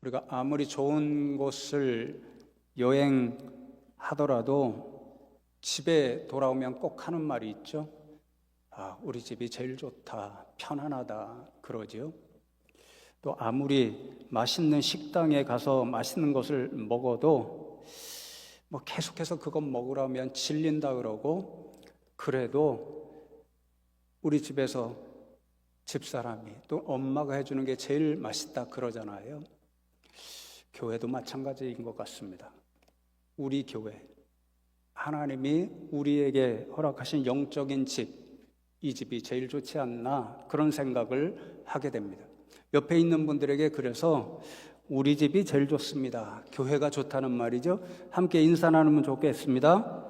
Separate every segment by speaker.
Speaker 1: 우리가 아무리 좋은 곳을 여행하더라도 집에 돌아오면 꼭 하는 말이 있죠. 우리 집이 제일 좋다, 편안하다 그러지요. 또 아무리 맛있는 식당에 가서 맛있는 것을 먹어도 계속해서 그것 먹으라면 질린다 그러고, 그래도 우리 집에서 집사람이 또 엄마가 해주는 게 제일 맛있다 그러잖아요. 교회도 마찬가지인 것 같습니다. 우리 교회, 하나님이 우리에게 허락하신 영적인 집, 이 집이 제일 좋지 않나 그런 생각을 하게 됩니다. 옆에 있는 분들에게 그래서 우리 집이 제일 좋습니다, 교회가 좋다는 말이죠. 함께 인사 나누면 좋겠습니다.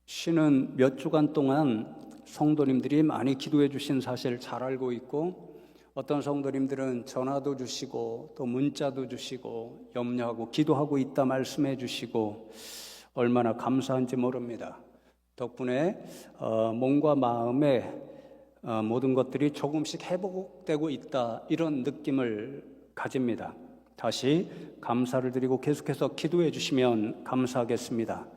Speaker 1: 쉬는 몇 주간 동안 성도님들이 많이 기도해 주신 사실 잘 알고 있고, 어떤 성도님들은 전화도 주시고 또 문자도 주시고 염려하고 기도하고 있다 말씀해 주시고 얼마나 감사한지 모릅니다. 덕분에 몸과 마음의 모든 것들이 조금씩 회복되고 있다, 이런 느낌을 가집니다. 다시 감사를 드리고 계속해서 기도해 주시면 감사하겠습니다.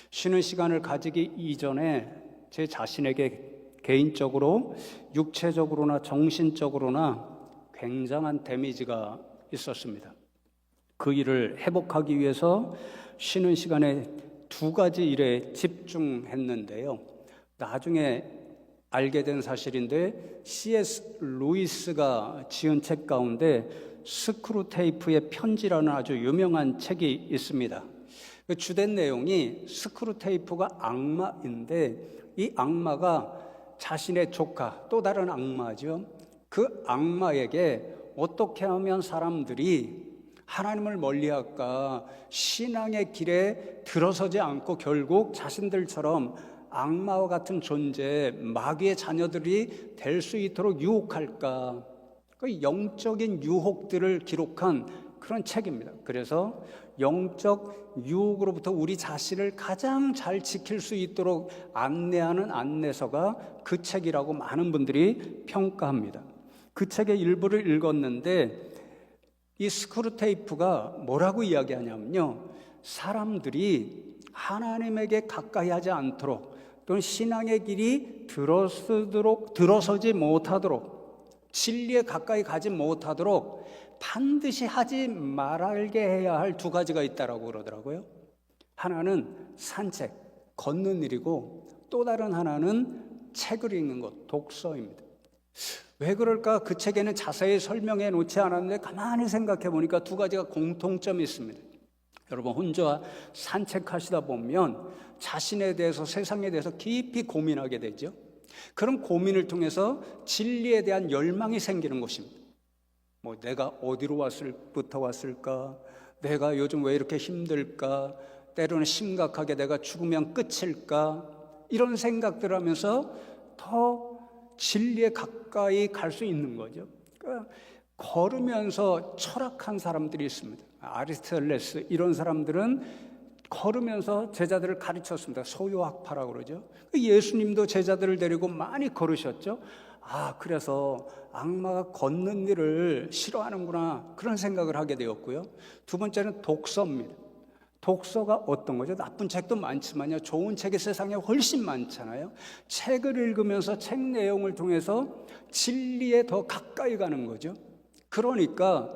Speaker 1: 쉬는 시간을 가지기 이전에 제 자신에게 개인적으로 육체적으로나 정신적으로나 굉장한 데미지가 있었습니다. 그 일을 회복하기 위해서 쉬는 시간에 두 가지 일에 집중했는데요. 나중에 알게 된 사실인데, C.S. 루이스가 지은 책 가운데 스크루테이프의 편지라는 아주 유명한 책이 있습니다. 그 주된 내용이 스크루테이프가 악마인데, 이 악마가 자신의 조카, 또 다른 악마죠. 그 악마에게 어떻게 하면 사람들이 하나님을 멀리할까, 신앙의 길에 들어서지 않고 결국 자신들처럼 악마와 같은 존재, 마귀의 자녀들이 될 수 있도록 유혹할까, 그 영적인 유혹들을 기록한 그런 책입니다. 그래서 영적 유혹으로부터 우리 자신을 가장 잘 지킬 수 있도록 안내하는 안내서가 그 책이라고 많은 분들이 평가합니다. 그 책의 일부를 읽었는데, 이 스크루테이프가 뭐라고 이야기하냐면요, 사람들이 하나님에게 가까이 하지 않도록, 또는 신앙의 길이 들어서지 못하도록, 진리에 가까이 가지 못하도록 반드시 하지 말게 해야 할 두 가지가 있다라고 그러더라고요. 하나는 산책, 걷는 일이고, 또 다른 하나는 책을 읽는 것, 독서입니다. 왜 그럴까? 그 책에는 자세히 설명해 놓지 않았는데 가만히 생각해 보니까 두 가지가 공통점이 있습니다. 여러분, 혼자 산책하시다 보면 자신에 대해서, 세상에 대해서 깊이 고민하게 되죠. 그런 고민을 통해서 진리에 대한 열망이 생기는 것입니다. 내가 어디로 부터 왔을까? 내가 요즘 왜 이렇게 힘들까? 때로는 심각하게 내가 죽으면 끝일까? 이런 생각들을 하면서 더 진리에 가까이 갈 수 있는 거죠. 그러니까 걸으면서 철학한 사람들이 있습니다. 아리스토텔레스, 이런 사람들은 걸으면서 제자들을 가르쳤습니다. 소요학파라고 그러죠. 예수님도 제자들을 데리고 많이 걸으셨죠. 그래서 악마가 걷는 일을 싫어하는구나, 그런 생각을 하게 되었고요. 두 번째는 독서입니다. 독서가 어떤 거죠? 나쁜 책도 많지만요, 좋은 책이 세상에 훨씬 많잖아요. 책을 읽으면서 책 내용을 통해서 진리에 더 가까이 가는 거죠. 그러니까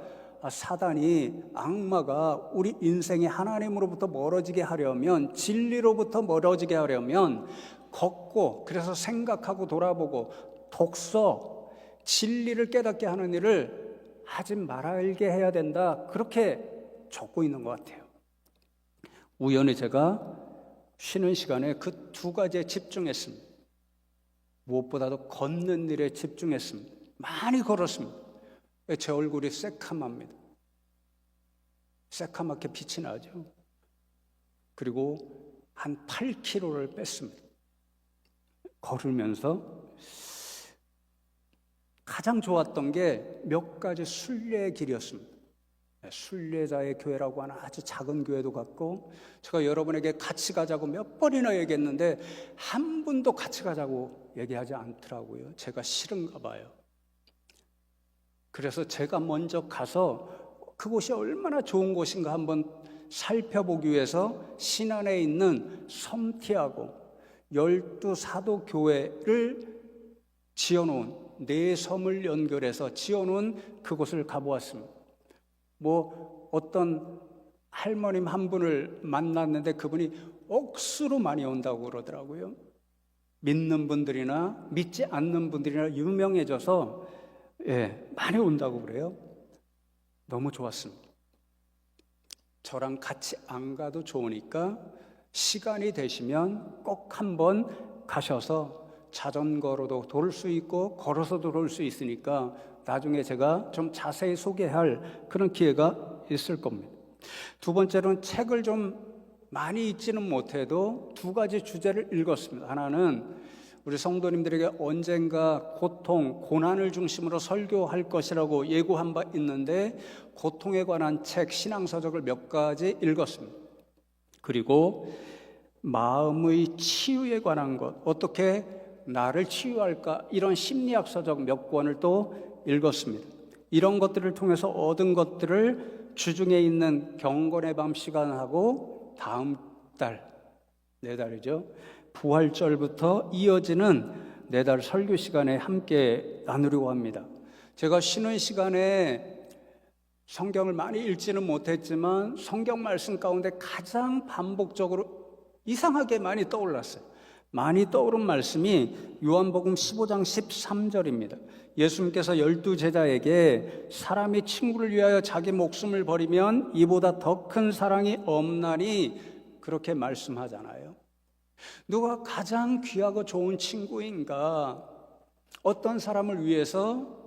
Speaker 1: 사단이, 악마가 우리 인생이 하나님으로부터 멀어지게 하려면, 진리로부터 멀어지게 하려면 걷고, 그래서 생각하고 돌아보고 독서, 진리를 깨닫게 하는 일을 하지 말게 해야 된다, 그렇게 적고 있는 것 같아요. 우연히 제가 쉬는 시간에 그 두 가지에 집중했습니다. 무엇보다도 걷는 일에 집중했습니다. 많이 걸었습니다. 제 얼굴이 새카맣니다. 새카맣게 빛이 나죠. 그리고 한 8kg를 뺐습니다. 걸으면서 가장 좋았던 게 몇 가지 순례의 길이었습니다. 순례자의 교회라고 하는 아주 작은 교회도 갔고, 제가 여러분에게 같이 가자고 몇 번이나 얘기했는데 한 분도 같이 가자고 얘기하지 않더라고요. 제가 싫은가 봐요. 그래서 제가 먼저 가서 그곳이 얼마나 좋은 곳인가 한번 살펴보기 위해서 신안에 있는 섬티하고 12사도 교회를 지어놓은 네 섬을 연결해서 지어놓은 그곳을 가보았습니다. 어떤 할머님 한 분을 만났는데 그분이 억수로 많이 온다고 그러더라고요. 믿는 분들이나 믿지 않는 분들이나 유명해져서 많이 온다고 그래요. 너무 좋았습니다. 저랑 같이 안 가도 좋으니까 시간이 되시면 꼭 한번 가셔서 자전거로도 돌 수 있고 걸어서도 돌 수 있으니까 나중에 제가 좀 자세히 소개할 그런 기회가 있을 겁니다. 두 번째로는 책을 좀 많이 읽지는 못해도 두 가지 주제를 읽었습니다. 하나는 우리 성도님들에게 언젠가 고통, 고난을 중심으로 설교할 것이라고 예고한 바 있는데 고통에 관한 책, 신앙서적을 몇 가지 읽었습니다. 그리고 마음의 치유에 관한 것, 어떻게 나를 치유할까, 이런 심리학 서적 몇 권을 또 읽었습니다. 이런 것들을 통해서 얻은 것들을 주중에 있는 경건의 밤 시간하고 다음 달, 내달이죠, 부활절부터 이어지는 내달 설교 시간에 함께 나누려고 합니다. 제가 쉬는 시간에 성경을 많이 읽지는 못했지만 성경 말씀 가운데 가장 반복적으로 이상하게 많이 떠올랐어요. 많이 떠오른 말씀이 요한복음 15장 13절입니다. 예수님께서 12제자에게 사람이 친구를 위하여 자기 목숨을 버리면 이보다 더 큰 사랑이 없나니 그렇게 말씀하잖아요. 누가 가장 귀하고 좋은 친구인가? 어떤 사람을 위해서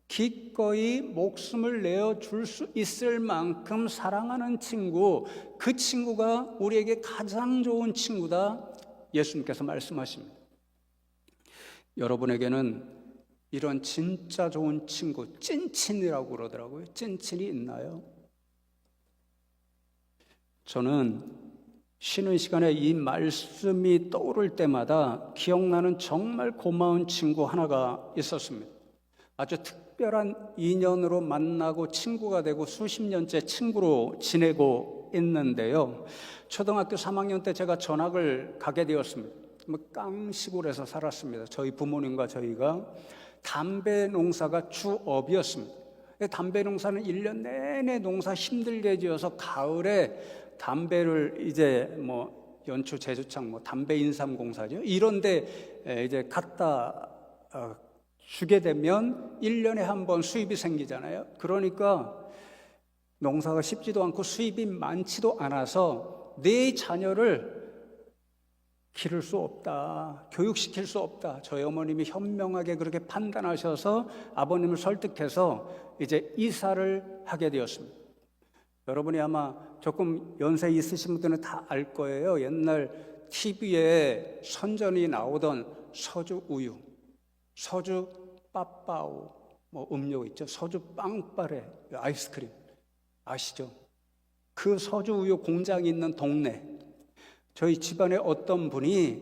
Speaker 1: 기꺼이 목숨을 내어줄 수 있을 만큼 사랑하는 친구, 그 친구가 우리에게 가장 좋은 친구다, 예수님께서 말씀하십니다. 여러분에게는 이런 진짜 좋은 친구, 찐친이라고 그러더라고요. 찐친이 있나요? 저는 쉬는 시간에 이 말씀이 떠오를 때마다 기억나는 정말 고마운 친구 하나가 있었습니다. 아주 특별한 인연으로 만나고 친구가 되고 수십 년째 친구로 지내고 있는데요. 초등학교 3학년 때 제가 전학을 가게 되었습니다. 깡시골에서 살았습니다. 저희 부모님과 저희가 담배 농사가 주업이었습니다. 담배 농사는 1년 내내 농사 힘들게 지어서 가을에 담배를 이제 연초 제주창 담배 인삼공사죠. 이런데 이제 갖다 주게 되면 1년에 한 번 수입이 생기잖아요. 그러니까 농사가 쉽지도 않고 수입이 많지도 않아서 내 자녀를 기를 수 없다, 교육시킬 수 없다. 저희 어머님이 현명하게 그렇게 판단하셔서 아버님을 설득해서 이제 이사를 하게 되었습니다. 여러분이 아마 조금 연세 있으신 분들은 다 알 거예요. 옛날 TV에 선전이 나오던 서주 우유, 서주 빠빠오, 음료 있죠. 서주 빵빠레, 아이스크림 아시죠? 그 서주 우유 공장이 있는 동네, 저희 집안에 어떤 분이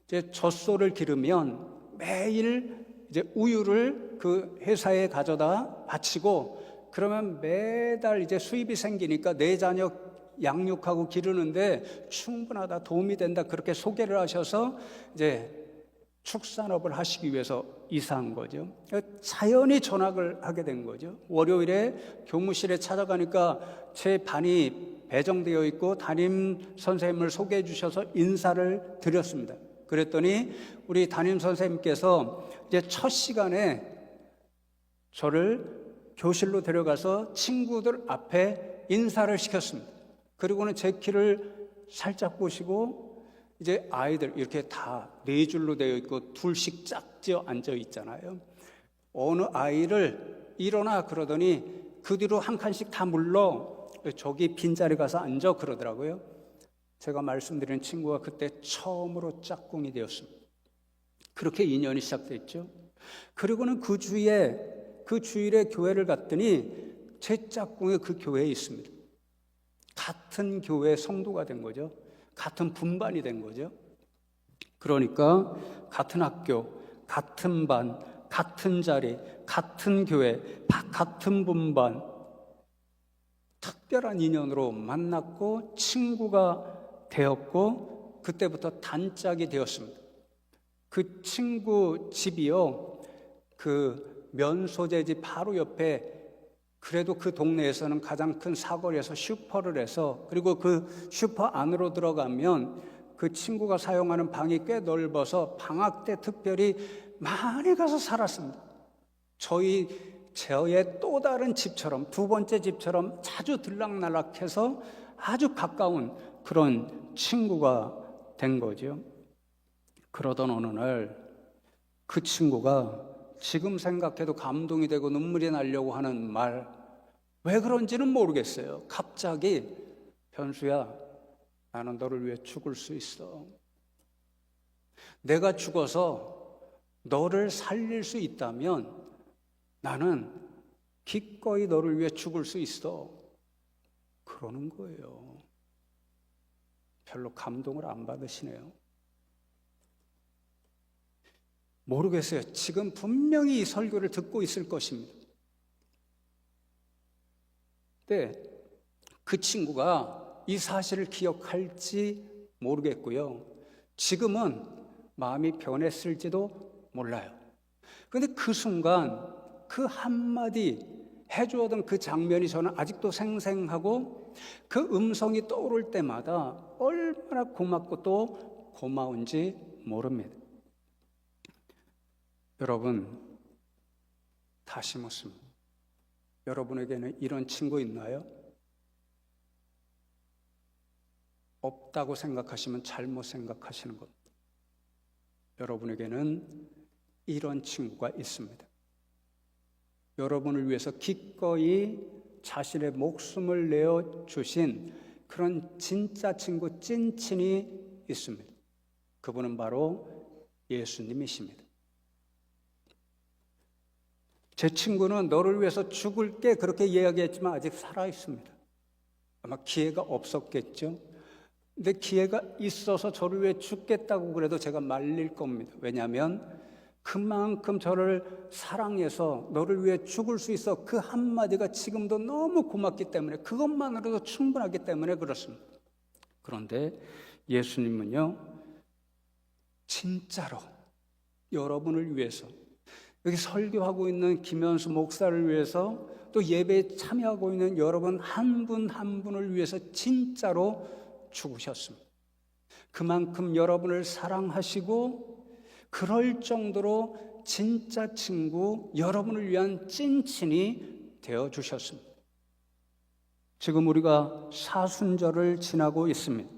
Speaker 1: 이제 젖소를 기르면 매일 이제 우유를 그 회사에 가져다 바치고, 그러면 매달 이제 수입이 생기니까 내 자녀 양육하고 기르는데 충분하다, 도움이 된다, 그렇게 소개를 하셔서 이제 축산업을 하시기 위해서 이사한 거죠. 자연히 전학을 하게 된 거죠. 월요일에 교무실에 찾아가니까 제 반이 배정되어 있고 담임 선생님을 소개해 주셔서 인사를 드렸습니다. 그랬더니 우리 담임 선생님께서 이제 첫 시간에 저를 교실로 데려가서 친구들 앞에 인사를 시켰습니다. 그리고는 제 키를 살짝 보시고 이제 아이들 이렇게 다 네 줄로 되어 있고 둘씩 짝지어 앉아 있잖아요. 어느 아이를 일어나 그러더니 그 뒤로 한 칸씩 다 물러 저기 빈자리 가서 앉아 그러더라고요. 제가 말씀드린 친구가 그때 처음으로 짝꿍이 되었습니다. 그렇게 인연이 시작됐죠. 그리고는 그 주일에 교회를 갔더니 제 짝꿍이 그 교회에 있습니다. 같은 교회 성도가 된 거죠. 같은 분반이 된 거죠. 그러니까 같은 학교, 같은 반, 같은 자리, 같은 교회, 같은 분반 특별한 인연으로 만났고 친구가 되었고 그때부터 단짝이 되었습니다. 그 친구 집이요, 그 면소재 집 바로 옆에, 그래도 그 동네에서는 가장 큰 사거리에서 슈퍼를 해서, 그리고 그 슈퍼 안으로 들어가면 그 친구가 사용하는 방이 꽤 넓어서 방학 때 특별히 많이 가서 살았습니다. 저의 또 다른 집처럼, 두 번째 집처럼 자주 들락날락해서 아주 가까운 그런 친구가 된 거죠. 그러던 어느 날 그 친구가 지금 생각해도 감동이 되고 눈물이 나려고 하는 말, 왜 그런지는 모르겠어요. 갑자기, 현수야, 나는 너를 위해 죽을 수 있어. 내가 죽어서 너를 살릴 수 있다면 나는 기꺼이 너를 위해 죽을 수 있어. 그러는 거예요. 별로 감동을 안 받으시네요. 모르겠어요. 지금 분명히 이 설교를 듣고 있을 것입니다. 근데 그 친구가 이 사실을 기억할지 모르겠고요. 지금은 마음이 변했을지도 몰라요. 그런데 그 순간 그 한마디 해주었던 그 장면이 저는 아직도 생생하고, 그 음성이 떠오를 때마다 얼마나 고맙고 또 고마운지 모릅니다. 여러분, 다시 묻습니다. 여러분에게는 이런 친구 있나요? 없다고 생각하시면 잘못 생각하시는 겁니다. 여러분에게는 이런 친구가 있습니다. 여러분을 위해서 기꺼이 자신의 목숨을 내어 주신 그런 진짜 친구, 찐친이 있습니다. 그분은 바로 예수님이십니다. 제 친구는 너를 위해서 죽을게 그렇게 이야기했지만 아직 살아 있습니다. 아마 기회가 없었겠죠. 근데 기회가 있어서 저를 위해 죽겠다고 그래도 제가 말릴 겁니다. 왜냐하면 그만큼 저를 사랑해서 너를 위해 죽을 수 있어, 그 한마디가 지금도 너무 고맙기 때문에, 그것만으로도 충분하기 때문에 그렇습니다. 그런데 예수님은요, 진짜로 여러분을 위해서, 여기 설교하고 있는 김현수 목사를 위해서, 또 예배에 참여하고 있는 여러분 한 분 한 분을 위해서 진짜로 죽으셨습니다. 그만큼 여러분을 사랑하시고 그럴 정도로 진짜 친구, 여러분을 위한 찐친이 되어주셨습니다. 지금 우리가 사순절을 지나고 있습니다.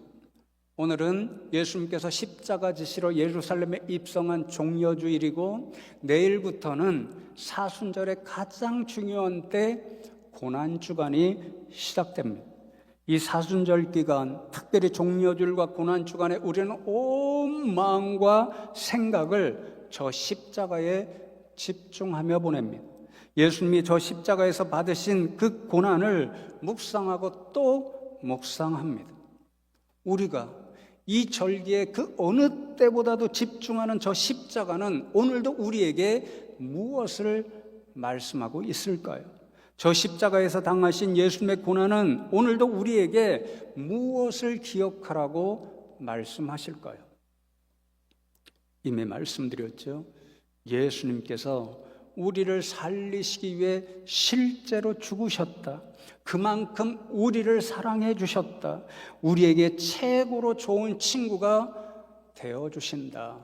Speaker 1: 오늘은 예수님께서 십자가 지시로 예루살렘에 입성한 종려주일이고, 내일부터는 사순절의 가장 중요한 때 고난주간이 시작됩니다. 이 사순절 기간, 특별히 종려주일과 고난주간에 우리는 온 마음과 생각을 저 십자가에 집중하며 보냅니다. 예수님이 저 십자가에서 받으신 그 고난을 묵상하고 또 묵상합니다. 우리가 이 절기에 그 어느 때보다도 집중하는 저 십자가는 오늘도 우리에게 무엇을 말씀하고 있을까요? 저 십자가에서 당하신 예수님의 고난은 오늘도 우리에게 무엇을 기억하라고 말씀하실까요? 이미 말씀드렸죠. 예수님께서 우리를 살리시기 위해 실제로 죽으셨다. 그만큼 우리를 사랑해 주셨다. 우리에게 최고로 좋은 친구가 되어주신다.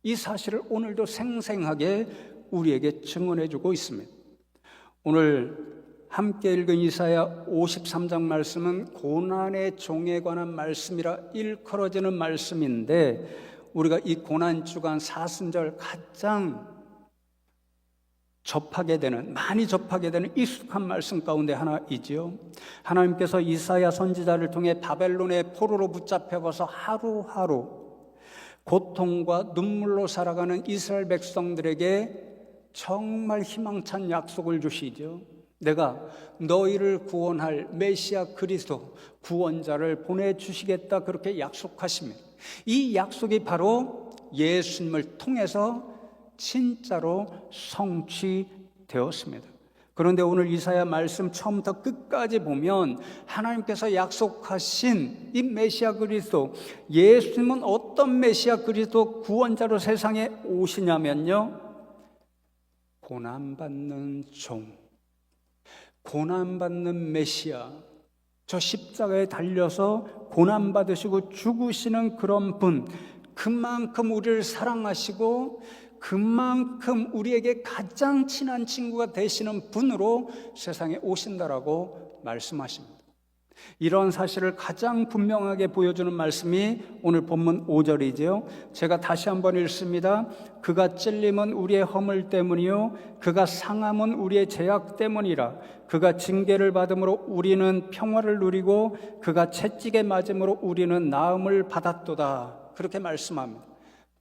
Speaker 1: 이 사실을 오늘도 생생하게 우리에게 증언해 주고 있습니다. 오늘 함께 읽은 이사야 53장 말씀은 고난의 종에 관한 말씀이라 일컬어지는 말씀인데, 우리가 이 고난주간 사순절 가장 많이 접하게 되는 익숙한 말씀 가운데 하나이지요. 하나님께서 이사야 선지자를 통해 바벨론의 포로로 붙잡혀가서 하루하루 고통과 눈물로 살아가는 이스라엘 백성들에게 정말 희망찬 약속을 주시죠. 내가 너희를 구원할 메시아 그리스도 구원자를 보내주시겠다, 그렇게 약속하십니다. 이 약속이 바로 예수님을 통해서 진짜로 성취되었습니다. 그런데 오늘 이사야 말씀 처음부터 끝까지 보면 하나님께서 약속하신 이 메시아 그리스도, 예수님은 어떤 메시아 그리스도 구원자로 세상에 오시냐면요, 고난받는 종, 고난받는 메시아, 저 십자가에 달려서 고난받으시고 죽으시는 그런 분, 그만큼 우리를 사랑하시고 그만큼 우리에게 가장 친한 친구가 되시는 분으로 세상에 오신다라고 말씀하십니다. 이런 사실을 가장 분명하게 보여주는 말씀이 오늘 본문 5절이지요. 제가 다시 한번 읽습니다. 그가 찔림은 우리의 허물 때문이요 그가 상함은 우리의 죄악 때문이라. 그가 징계를 받음으로 우리는 평화를 누리고 그가 채찍에 맞음으로 우리는 나음을 받았도다. 그렇게 말씀합니다.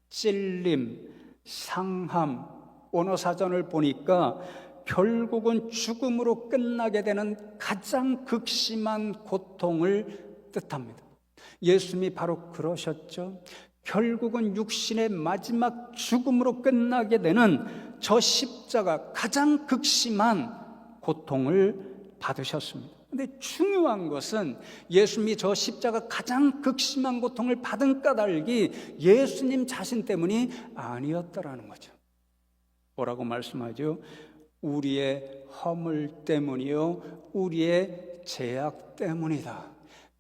Speaker 1: 찔림, 상함, 원어사전을 보니까 결국은 죽음으로 끝나게 되는 가장 극심한 고통을 뜻합니다. 예수님이 바로 그러셨죠. 결국은 육신의 마지막 죽음으로 끝나게 되는 저 십자가, 가장 극심한 고통을 받으셨습니다. 근데 중요한 것은 예수님이 저 십자가 가장 극심한 고통을 받은 까닭이 예수님 자신 때문이 아니었다라는 거죠. 뭐라고 말씀하죠? 우리의 허물 때문이요 우리의 죄악 때문이다.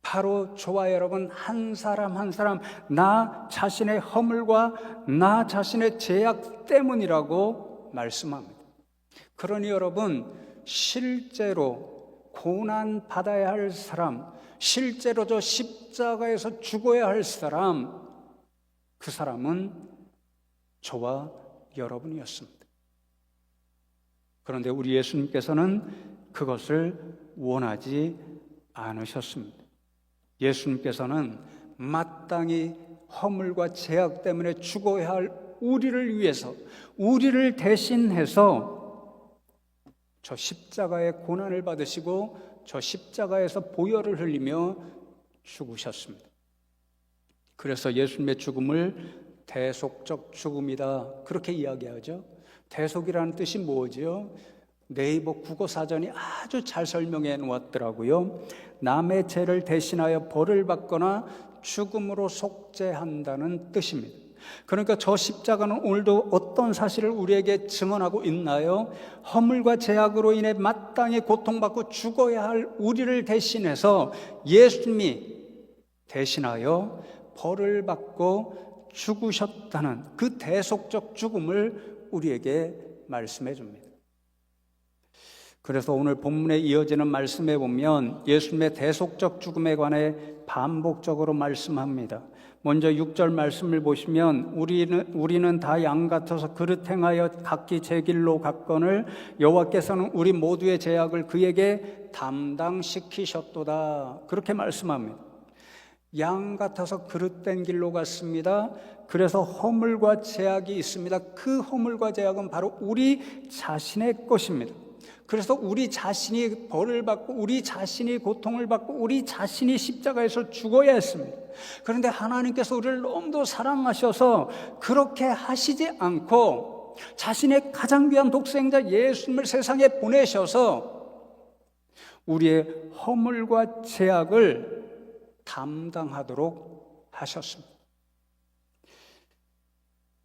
Speaker 1: 바로 저와 여러분 한 사람 한 사람 나 자신의 허물과 나 자신의 죄악 때문이라고 말씀합니다. 그러니 여러분, 실제로 고난 받아야 할 사람, 실제로 저 십자가에서 죽어야 할 사람, 그 사람은 저와 여러분이었습니다. 그런데 우리 예수님께서는 그것을 원하지 않으셨습니다. 예수님께서는 마땅히 허물과 죄악 때문에 죽어야 할 우리를 위해서, 우리를 대신해서 저 십자가의 고난을 받으시고 저 십자가에서 보혈을 흘리며 죽으셨습니다. 그래서 예수님의 죽음을 대속적 죽음이다, 그렇게 이야기하죠. 대속이라는 뜻이 뭐지요? 네이버 국어사전이 아주 잘 설명해 놓았더라고요. 남의 죄를 대신하여 벌을 받거나 죽음으로 속죄한다는 뜻입니다. 그러니까 저 십자가는 오늘도 어떤 사실을 우리에게 증언하고 있나요? 허물과 죄악으로 인해 마땅히 고통받고 죽어야 할 우리를 대신해서 예수님이 대신하여 벌을 받고 죽으셨다는 그 대속적 죽음을 우리에게 말씀해 줍니다. 그래서 오늘 본문에 이어지는 말씀에 보면 예수님의 대속적 죽음에 관해 반복적으로 말씀합니다. 먼저 6절 말씀을 보시면 우리는 다 양 같아서 그릇 행하여 각기 제 길로 갔거늘 여호와께서는 우리 모두의 죄악을 그에게 담당시키셨도다, 그렇게 말씀합니다. 양 같아서 그릇된 길로 갔습니다. 그래서 허물과 죄악이 있습니다. 그 허물과 죄악은 바로 우리 자신의 것입니다. 그래서 우리 자신이 벌을 받고 우리 자신이 고통을 받고 우리 자신이 십자가에서 죽어야 했습니다. 그런데 하나님께서 우리를 너무도 사랑하셔서 그렇게 하시지 않고 자신의 가장 귀한 독생자 예수님을 세상에 보내셔서 우리의 허물과 죄악을 담당하도록 하셨습니다.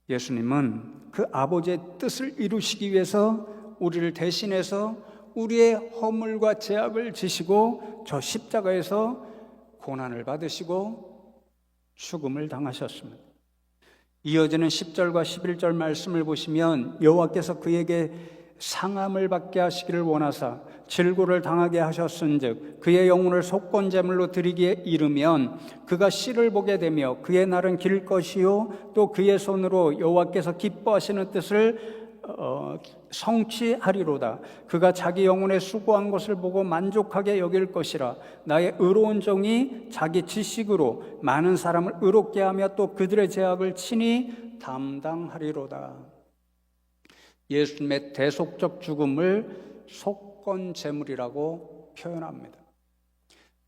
Speaker 1: 예수님은 그 아버지의 뜻을 이루시기 위해서 우리를 대신해서 우리의 허물과 죄악을 지시고 저 십자가에서 고난을 받으시고 죽음을 당하셨습니다. 이어지는 10절과 11절 말씀을 보시면 여호와께서 그에게 상함을 받게 하시기를 원하사 질고를 당하게 하셨은즉 그의 영혼을 속건제물로 드리기에 이르면 그가 씨를 보게 되며 그의 날은 길 것이요 또 그의 손으로 여호와께서 기뻐하시는 뜻을 성취하리로다. 그가 자기 영혼의 수고한 것을 보고 만족하게 여길 것이라. 나의 의로운 종이 자기 지식으로 많은 사람을 의롭게 하며 또 그들의 죄악을 친히 담당하리로다. 예수님의 대속적 죽음을 속건제물이라고 표현합니다.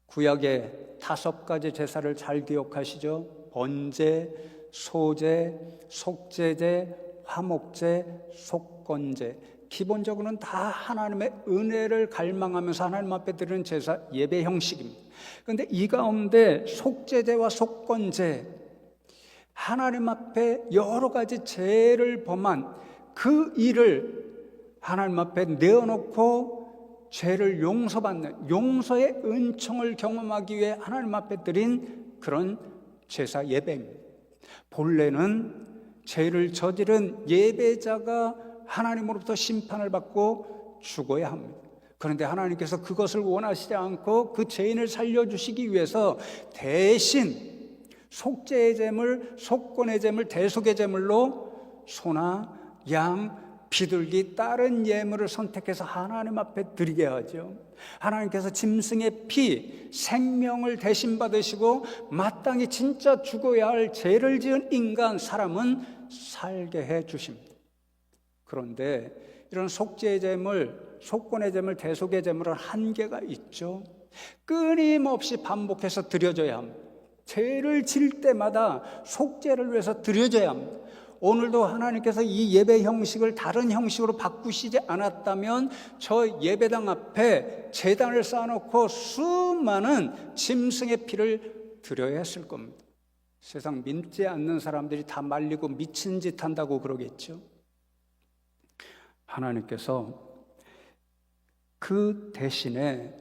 Speaker 1: 구약의 5가지 제사를 잘 기억하시죠? 번제, 소제, 속죄제, 화목제, 속건제. 기본적으로는 다 하나님의 은혜를 갈망하면서 하나님 앞에 드리는 제사 예배 형식입니다. 그런데 이 가운데 속죄제와 속건제, 하나님 앞에 여러 가지 죄를 범한 그 일을 하나님 앞에 내어놓고 죄를 용서받는 용서의 은총을 경험하기 위해 하나님 앞에 드린 그런 제사 예배입니다. 본래는 죄를 저지른 예배자가 하나님으로부터 심판을 받고 죽어야 합니다. 그런데 하나님께서 그것을 원하시지 않고 그 죄인을 살려주시기 위해서 대신 속죄의 제물, 속건의 제물, 대속의 제물로 소나 양, 비둘기, 다른 예물을 선택해서 하나님 앞에 드리게 하죠. 하나님께서 짐승의 피, 생명을 대신 받으시고 마땅히 진짜 죽어야 할 죄를 지은 인간, 사람은 살게 해 주십니다. 그런데 이런 속죄의 제물, 속건의 제물, 대속의 제물은 한계가 있죠. 끊임없이 반복해서 드려져야 합니다. 죄를 질 때마다 속죄를 위해서 드려져야 합니다. 오늘도 하나님께서 이 예배 형식을 다른 형식으로 바꾸시지 않았다면 저 예배당 앞에 제단을 쌓아놓고 수많은 짐승의 피를 드려야 했을 겁니다. 세상 믿지 않는 사람들이 다 말리고 미친 짓 한다고 그러겠죠. 하나님께서 그 대신에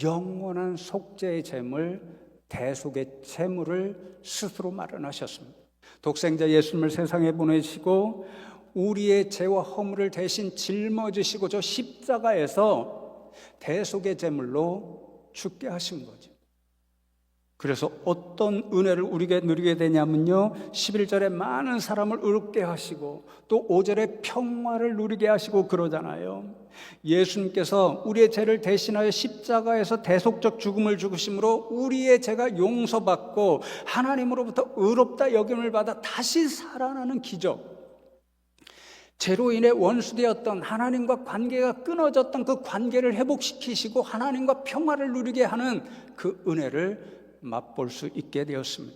Speaker 1: 영원한 속죄의 제물, 대속의 제물을 스스로 마련하셨습니다. 독생자 예수님을 세상에 보내시고 우리의 죄와 허물을 대신 짊어지시고 저 십자가에서 대속의 제물로 죽게 하신 거죠. 그래서 어떤 은혜를 우리에게 누리게 되냐면요, 11절에 많은 사람을 의롭게 하시고 또 5절에 평화를 누리게 하시고 그러잖아요. 예수님께서 우리의 죄를 대신하여 십자가에서 대속적 죽음을 죽으심으로 우리의 죄가 용서받고 하나님으로부터 의롭다 여김을 받아 다시 살아나는 기적, 죄로 인해 원수되었던 하나님과 관계가 끊어졌던 그 관계를 회복시키시고 하나님과 평화를 누리게 하는 그 은혜를 맛볼 수 있게 되었습니다.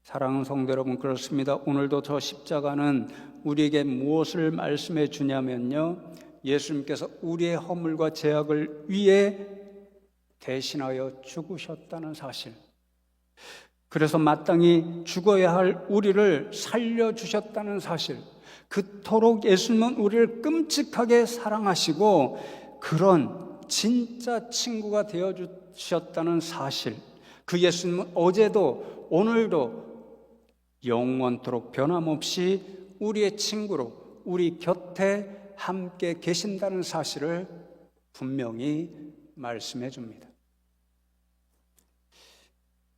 Speaker 1: 사랑하는 성도 여러분, 그렇습니다. 오늘도 저 십자가는 우리에게 무엇을 말씀해 주냐면요, 예수님께서 우리의 허물과 죄악을 위해 대신하여 죽으셨다는 사실, 그래서 마땅히 죽어야 할 우리를 살려주셨다는 사실, 그토록 예수님은 우리를 끔찍하게 사랑하시고 그런 진짜 친구가 되어주셨다는 사실, 그 예수님은 어제도 오늘도 영원토록 변함없이 우리의 친구로 우리 곁에 함께 계신다는 사실을 분명히 말씀해 줍니다.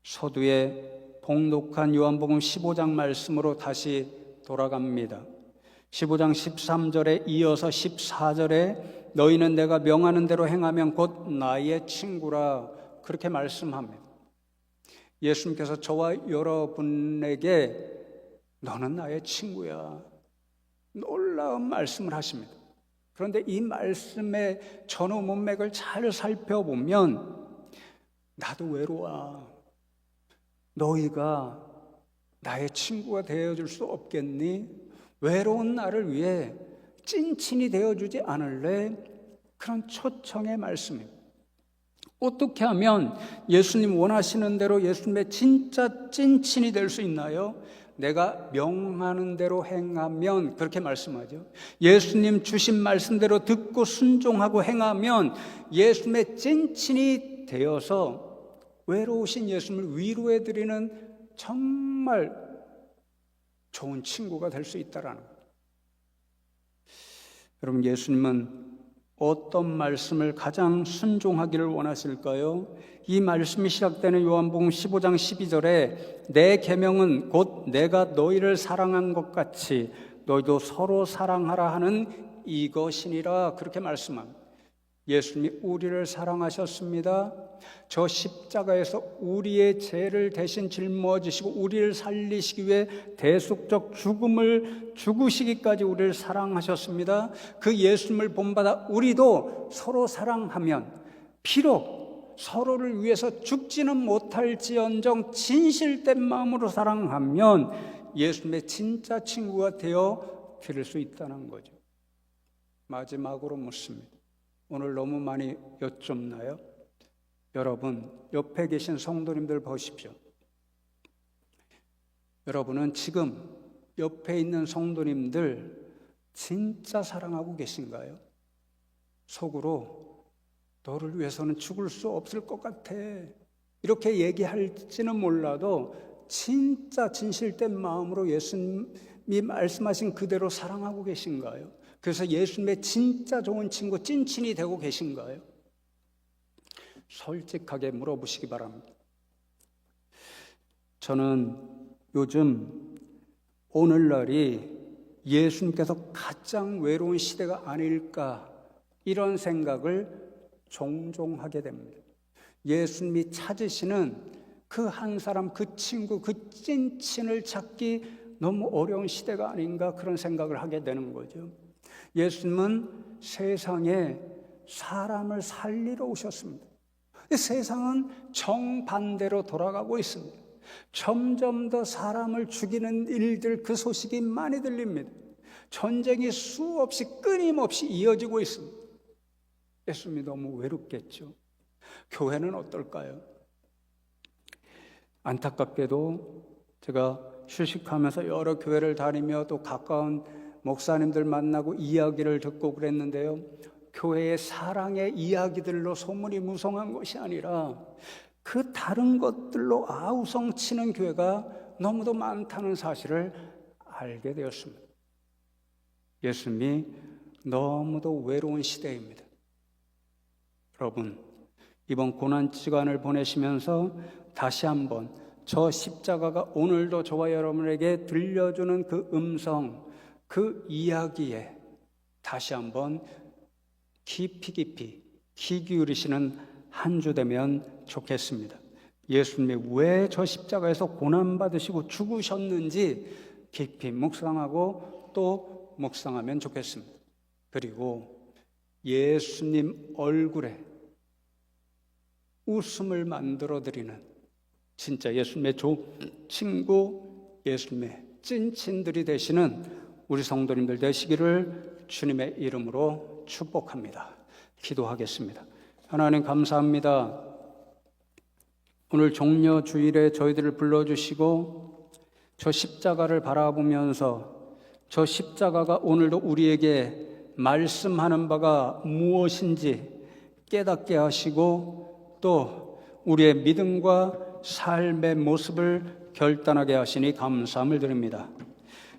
Speaker 1: 서두에 봉독한 요한복음 15장 말씀으로 다시 돌아갑니다. 15장 13절에 이어서 14절에 너희는 내가 명하는 대로 행하면 곧 나의 친구라, 그렇게 말씀합니다. 예수님께서 저와 여러분에게 너는 나의 친구야, 놀라운 말씀을 하십니다. 그런데 이 말씀의 전후 문맥을 잘 살펴보면 나도 외로워, 너희가 나의 친구가 되어줄 수 없겠니? 외로운 나를 위해 찐친이 되어주지 않을래? 그런 초청의 말씀입니다. 어떻게 하면 예수님 원하시는 대로 예수님의 진짜 찐친이 될 수 있나요? 내가 명하는 대로 행하면, 그렇게 말씀하죠. 예수님 주신 말씀대로 듣고 순종하고 행하면 예수님의 찐친이 되어서 외로우신 예수님을 위로해드리는 정말 좋은 친구가 될 수 있다라는 거예요. 여러분, 예수님은 어떤 말씀을 가장 순종하기를 원하실까요? 이 말씀이 시작되는 요한복음 15장 12절에 내 계명은 곧 내가 너희를 사랑한 것 같이 너희도 서로 사랑하라 하는 이것이니라, 그렇게 말씀합니다. 예수님이 우리를 사랑하셨습니다. 저 십자가에서 우리의 죄를 대신 짊어지시고 우리를 살리시기 위해 대속적 죽음을 죽으시기까지 우리를 사랑하셨습니다. 그 예수님을 본받아 우리도 서로 사랑하면, 비록 서로를 위해서 죽지는 못할지언정 진실된 마음으로 사랑하면 예수님의 진짜 친구가 되어 드릴 수 있다는 거죠. 마지막으로 묻습니다. 오늘 너무 많이 여쭙나요? 여러분, 옆에 계신 성도님들 보십시오. 여러분은 지금 옆에 있는 성도님들 진짜 사랑하고 계신가요? 속으로 너를 위해서는 죽을 수 없을 것 같아, 이렇게 얘기할지는 몰라도 진짜 진실된 마음으로 예수님이 말씀하신 그대로 사랑하고 계신가요? 그래서 예수님의 진짜 좋은 친구, 찐친이 되고 계신가요? 솔직하게 물어보시기 바랍니다. 저는 요즘 오늘날이 예수님께서 가장 외로운 시대가 아닐까, 이런 생각을 종종 하게 됩니다. 예수님이 찾으시는 그 한 사람, 그 친구, 그 찐친을 찾기 너무 어려운 시대가 아닌가, 그런 생각을 하게 되는 거죠. 예수님은 세상에 사람을 살리러 오셨습니다. 세상은 정반대로 돌아가고 있습니다. 점점 더 사람을 죽이는 일들, 그 소식이 많이 들립니다. 전쟁이 수없이 끊임없이 이어지고 있습니다. 예수님이 너무 외롭겠죠. 교회는 어떨까요? 안타깝게도 제가 휴식하면서 여러 교회를 다니며 또 가까운 목사님들 만나고 이야기를 듣고 그랬는데요, 교회의 사랑의 이야기들로 소문이 무성한 것이 아니라 그 다른 것들로 아우성치는 교회가 너무도 많다는 사실을 알게 되었습니다. 예수님이 너무도 외로운 시대입니다. 여러분, 이번 고난시간을 보내시면서 다시 한번 저 십자가가 오늘도 저와 여러분에게 들려주는 그 음성, 그 이야기에 다시 한번 깊이 귀 기울이시는 한 주 되면 좋겠습니다. 예수님이 왜 저 십자가에서 고난받으시고 죽으셨는지 깊이 묵상하고 또 묵상하면 좋겠습니다. 그리고 예수님 얼굴에 웃음을 만들어드리는 진짜 예수님의 친구, 예수님의 찐친들이 되시는 우리 성도님들 되시기를 주님의 이름으로 축복합니다. 기도하겠습니다. 하나님 감사합니다. 오늘 종려 주일에 저희들을 불러주시고 저 십자가를 바라보면서 저 십자가가 오늘도 우리에게 말씀하는 바가 무엇인지 깨닫게 하시고 또 우리의 믿음과 삶의 모습을 결단하게 하시니 감사함을 드립니다.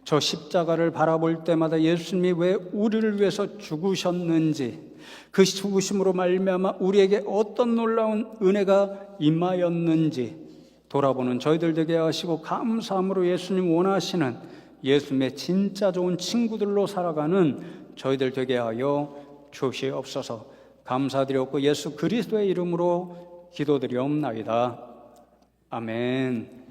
Speaker 1: 저 십자가를 바라볼 때마다 예수님이 왜 우리를 위해서 죽으셨는지, 그 죽으심으로 말미암아 우리에게 어떤 놀라운 은혜가 임하였는지 돌아보는 저희들 되게 하시고, 감사함으로 예수님 원하시는 예수님의 진짜 좋은 친구들로 살아가는 저희들 되게 하여 주시옵소서. 감사드렸고 예수 그리스도의 이름으로 기도드리옵나이다. 아멘.